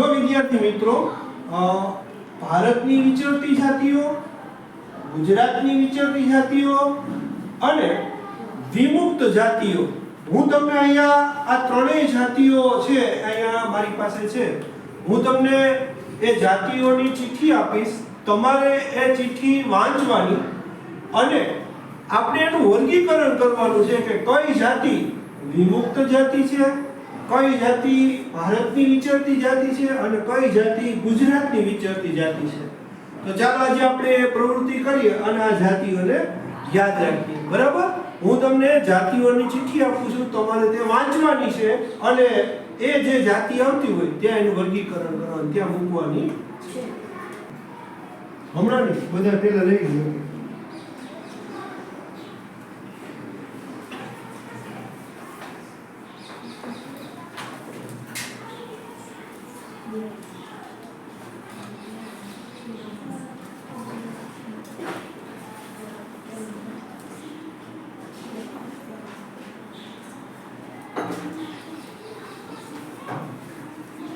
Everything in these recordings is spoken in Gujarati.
જો વિદ્યાર્થી મિત્રો, ભારતની વિચરતી જાતિઓ, ગુજરાતની વિચરતી જાતિઓ અને વિમુક્ત જાતિઓ, હું તમને અહીંયા આ ત્રણેય જાતિઓ છે અહીંયા મારી પાસે છે, હું તમને એ જાતિઓની ચિઠ્ઠી આપીશ, તમારે એ ચિઠ્ઠી વાંચવાની અને આપણે એનું વર્ગીકરણ કરવાનું છે કે કઈ જાતિ વિમુક્ત જાતિ છે, કઈ જાતિ ભારતની વિચરતી જાતિ છે અને કઈ જાતિ ગુજરાતની વિચરતી જાતિ છે. તો ચાલો આજે આપણે પ્રવૃત્તિ કરીએ અને આ જાતિઓને યાદ રાખીએ. બરાબર? હું તમને જાતિઓની ચિઠ્ઠી આપું છું, તમારે તે વાંચવાની છે અને એ જે જાતિ આવતી હોય ત્યાં એનું વર્ગીકરણ કરવાનું, ત્યાં મૂકવાની છે. હમણાં નહીં, બધા પહેલા લઈ ગયો.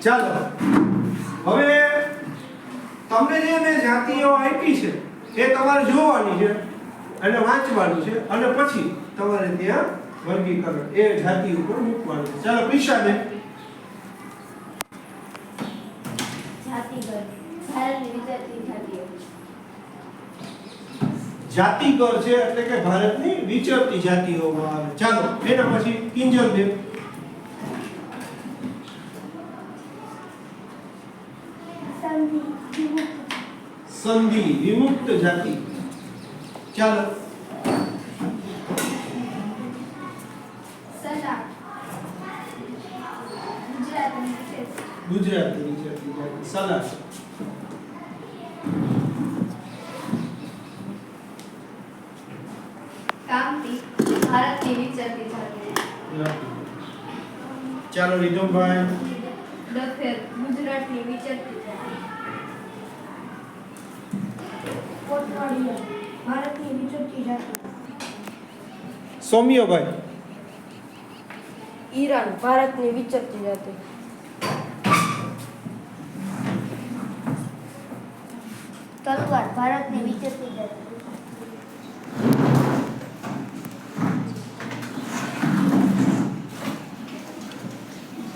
ચાલો, હવે તમને જે મેં જાતિઓ આપી છે એ તમારે જોવાની છે અને વાંચવાનું છે અને પછી તમારે ત્યાં વર્ગીકરણ એ જાતિ ઉપર મૂકવાનું છે. ચાલો પ્રિશાબેન. જાતિગર છે એટલે કે ભારતની વિચરતી જાતિઓમાં આવે. ચાલો એના પછી કિંજલબેન. સંધિ વિમુક્ત જાતિ. ચાલો ગુજરાતની વિચરતી જાતિ સલાહ. કામતી ભારતની વિચરતી જાતિ. ચાલો રીધમભાઈ. દફેર ગુજરાતની વિચરતી જાતિ. કોટવાડિયા ભારતની વિચરતી જાતિ. સૌમ્યભાઈ. ઈરાન ભારતની વિચરતી જાતિ. તલવાર ભારતની વિચરતી જાતિ.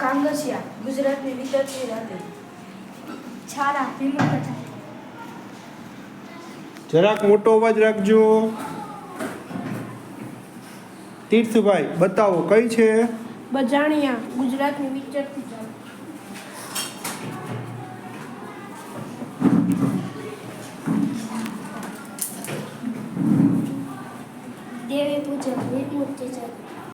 કાંગસિયા ગુજરાતની વિચરતી જાતિ. છારા વિમુક્ત જાતિ. જરાક મોટો અવાજ રાખજો. તીર્થભાઈ બતાવો કઈ છે? બજાણિયા ગુજરાતની વિચરતી જાતિ. દેવી પૂજક વિમુક્ત જાતિ.